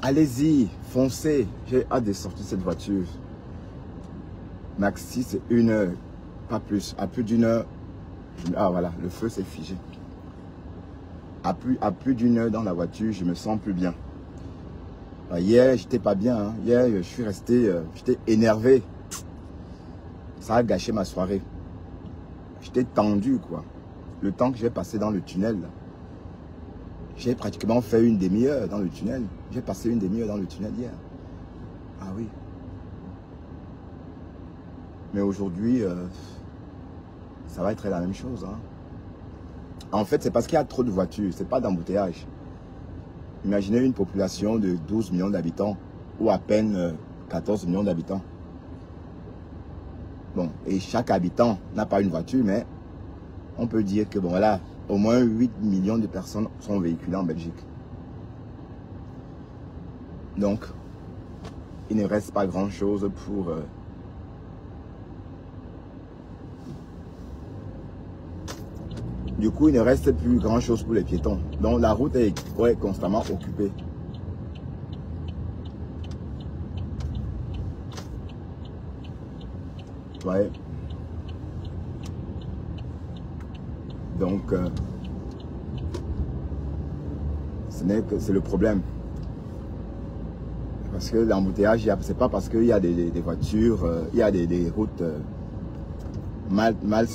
B: Allez-y, foncez. J'ai hâte de sortir cette voiture. Maxi, c'est 1 heure, pas plus. À plus d'1 heure, ah voilà, le feu s'est figé. À plus d'1 heure dans la voiture, je me sens plus bien. Hier, j'étais pas bien. Hein. Hier, je suis resté, j'étais énervé. Ça a gâché ma soirée. J'étais tendu, quoi. Le temps que j'ai passé dans le tunnel. J'ai pratiquement fait une demi-heure dans le tunnel. J'ai passé une demi-heure dans le tunnel hier. Ah oui. Mais aujourd'hui, ça va être la même chose. Hein. En fait, c'est parce qu'il y a trop de voitures. C'est pas d'embouteillage. Imaginez une population de 12 millions d'habitants ou à peine 14 millions d'habitants. Bon, et chaque habitant n'a pas une voiture, mais on peut dire que bon voilà, au moins 8 millions de personnes sont véhiculées en Belgique. Donc, il ne reste pas grand-chose pour... Du coup, il ne reste plus grand-chose pour les piétons. Donc, la route est constamment occupée. Ouais. Donc, c'est le problème. Parce que l'embouteillage, c'est pas parce qu'il y a des voitures, il y a des routes mal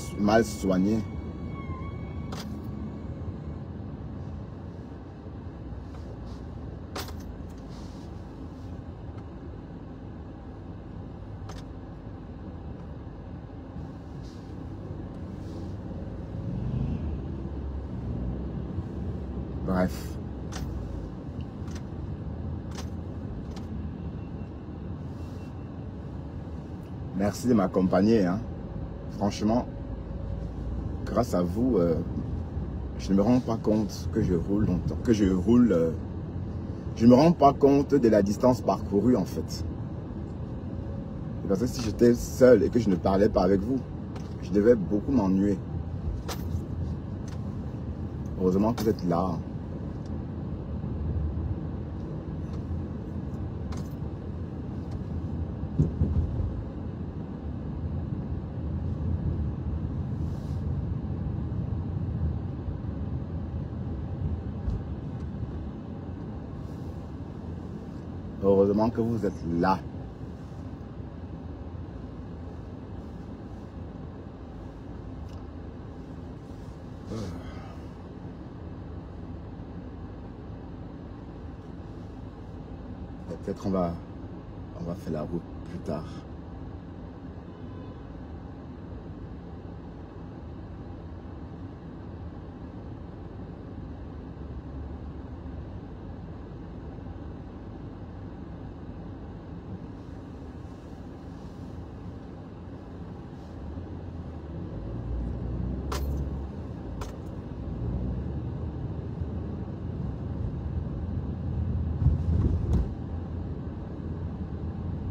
B: soignées. Bref. Merci de m'accompagner. Hein. Franchement, grâce à vous, je ne me rends pas compte que je roule longtemps, je ne me rends pas compte de la distance parcourue en fait. Parce que si j'étais seul et que je ne parlais pas avec vous, je devais beaucoup m'ennuyer. Heureusement que vous êtes là. Heureusement que vous êtes là. Peut-être on va faire la route plus tard.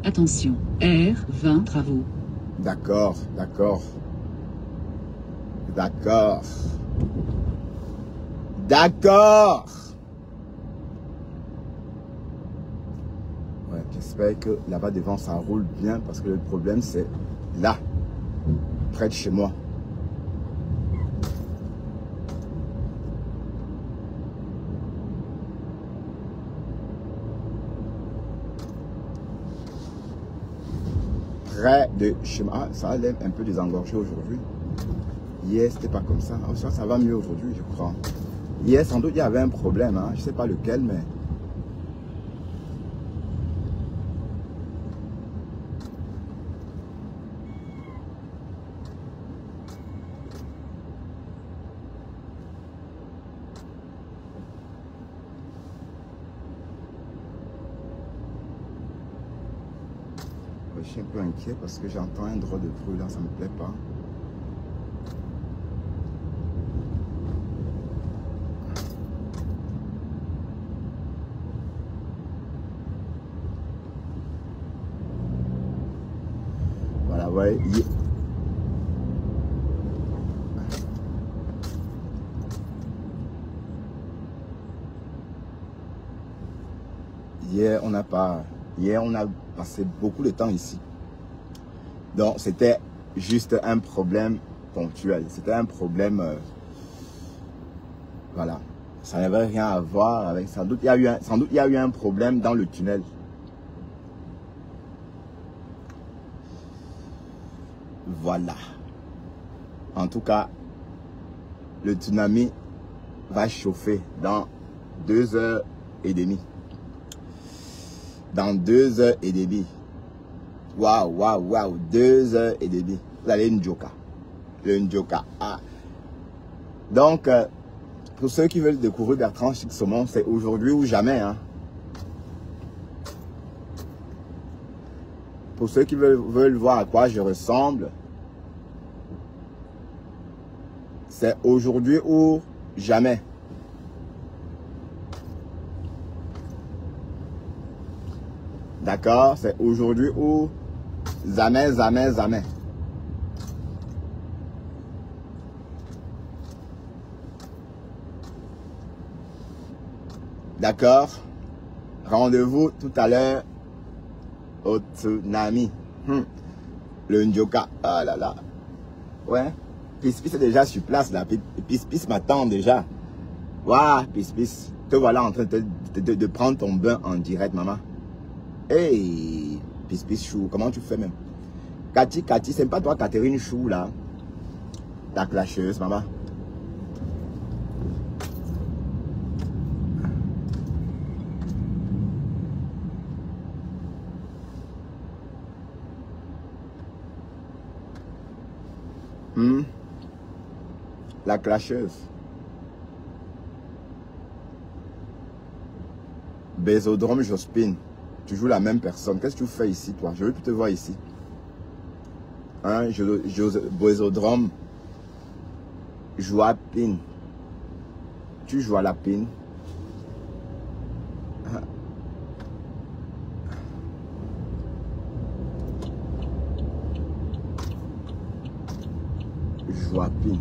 C: Attention, R20 travaux.
B: D'accord, d'accord. D'accord. D'accord. Ouais, j'espère que là-bas devant ça roule bien parce que le problème c'est là, près de chez moi. frais de chemin. Ah, ça a l'air un peu désengorgé aujourd'hui. Hier, c'était pas comme ça. Oh, ça va mieux aujourd'hui, je crois. Hier, sans doute, il y avait un problème. Hein. Je sais pas lequel, mais... Je suis un peu inquiet parce que j'entends un drôle de bruit là, ça me plaît pas. Voilà, ouais. Hier, on a passé beaucoup de temps ici. Donc, c'était juste un problème ponctuel. C'était un problème... voilà. Ça n'avait rien à voir avec... Sans doute, il y a eu un problème dans le tunnel. Voilà. En tout cas, le tsunami va chauffer dans 2h30. Dans 2h30. Waouh, waouh, waouh. 2h30. Vous allez Njoka. Le Njoka. Ah. Donc, pour ceux qui veulent découvrir Bertrand Chicks-Saumon, c'est aujourd'hui ou jamais. Hein. Pour ceux qui veulent voir à quoi je ressemble, c'est aujourd'hui ou jamais. D'accord? C'est aujourd'hui ou jamais, jamais, jamais. D'accord? Rendez-vous tout à l'heure au tsunami. Le Njoka. Ah là là. Ouais. Pispis est déjà sur place là. Pispis m'attend déjà. Waouh, Pispis. Te voilà en train de prendre ton bain en direct, maman. Hey, Pispis Chou, comment tu fais même? Cathy, c'est pas toi, Catherine Chou là. Ta clasheuse, maman. La clasheuse. Bésodrome Jospin. Tu joues la même personne. Qu'est-ce que tu fais ici, toi? Je veux plus te voir ici. Hein, Bésodrome. Joue à pin. Tu joues à la pin. Joue à pin.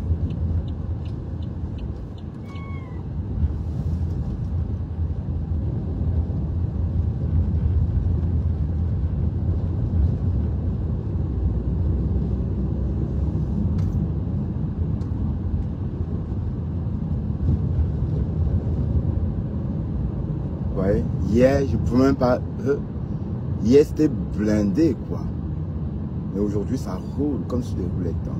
B: Ouais, hier, je ne pouvais même pas... Hier, c'était blindé, quoi. Mais aujourd'hui, ça roule comme sur des roulettes. Hein.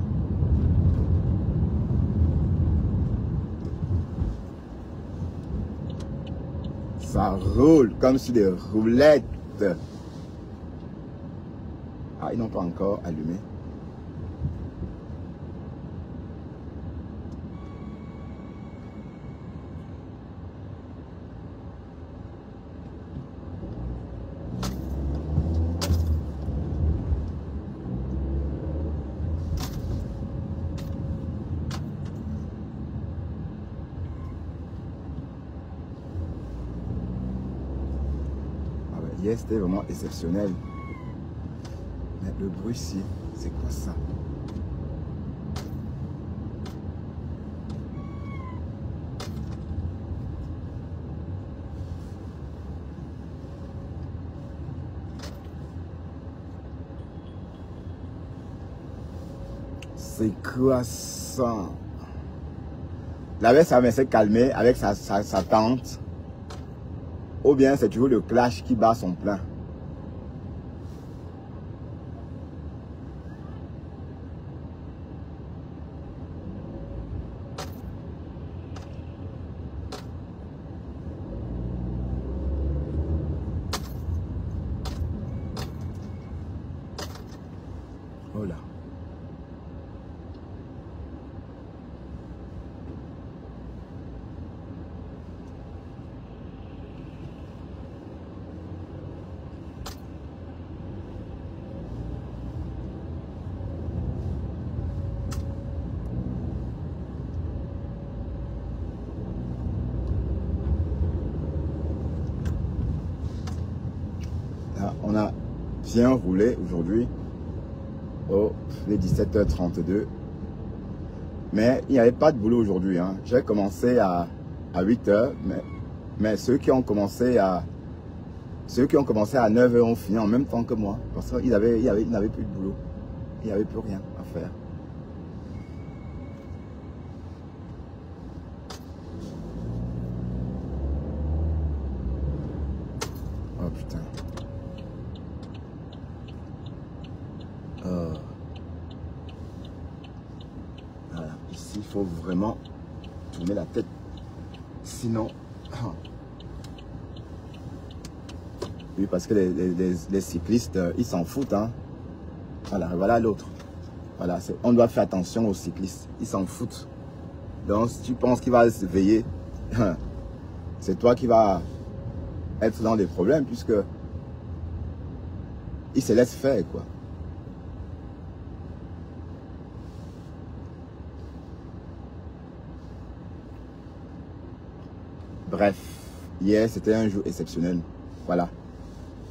B: Ça roule comme sur des roulettes. Ah, ils n'ont pas encore allumé. Hier, c'était vraiment exceptionnel. Mais le bruit ici, c'est quoi ça? C'est quoi ça? La veille, ça s'est calmé avec sa tante. Ou bien c'est toujours le clash qui bat son plein. Oh là. Là, on a bien roulé aujourd'hui. Oh, les 17h32. Mais il n'y avait pas de boulot aujourd'hui. Hein. J'ai commencé à 8h, mais ceux qui ont commencé à 9h ont fini en même temps que moi. Parce qu'ils n'avaient plus de boulot. Il n'y avait plus rien à faire. Oh putain. Voilà, ici il faut vraiment tourner la tête, sinon oui, parce que les cyclistes ils s'en foutent hein. Voilà l'autre, voilà, on doit faire attention aux cyclistes, ils s'en foutent. Donc si tu penses qu'il va se veiller, c'est toi qui vas être dans des problèmes, puisque ils se laissent faire quoi. Bref, hier c'était un jour exceptionnel. Voilà.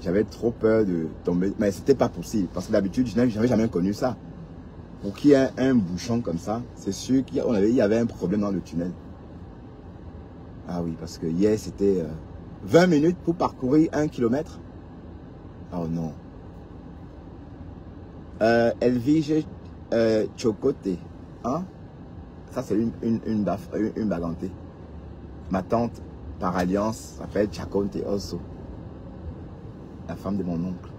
B: J'avais trop peur de tomber, mais c'était pas possible parce que d'habitude je n'avais jamais connu ça. Pour qu'il y ait un bouchon comme ça, c'est sûr qu'il y avait un problème dans le tunnel. Ah oui, parce que hier c'était 20 minutes pour parcourir 1 kilomètre. Oh non. Elvige Chocote. Hein? Ça c'est une bagantée. Ma tante, par alliance, s'appelle Chaconte Osso. La femme de mon oncle.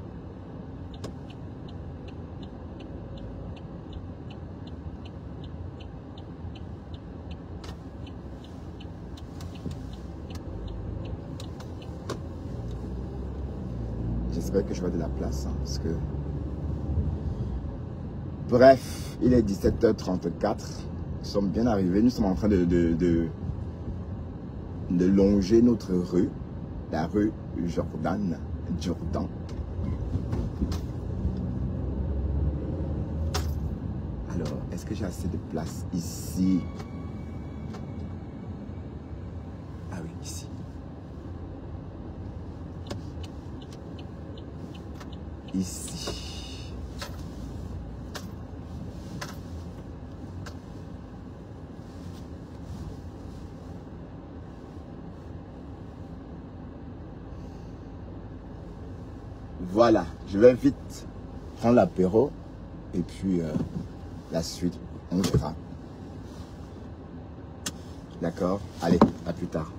B: J'espère que je vais de la place, hein, parce que... Bref, il est 17h34. Nous sommes bien arrivés. Nous sommes en train de longer notre rue, la rue Jordan. Alors, est-ce que j'ai assez de place ici? Ah oui, ici. Ici. Voilà, je vais vite prendre l'apéro et puis la suite, on verra. D'accord? Allez, à plus tard.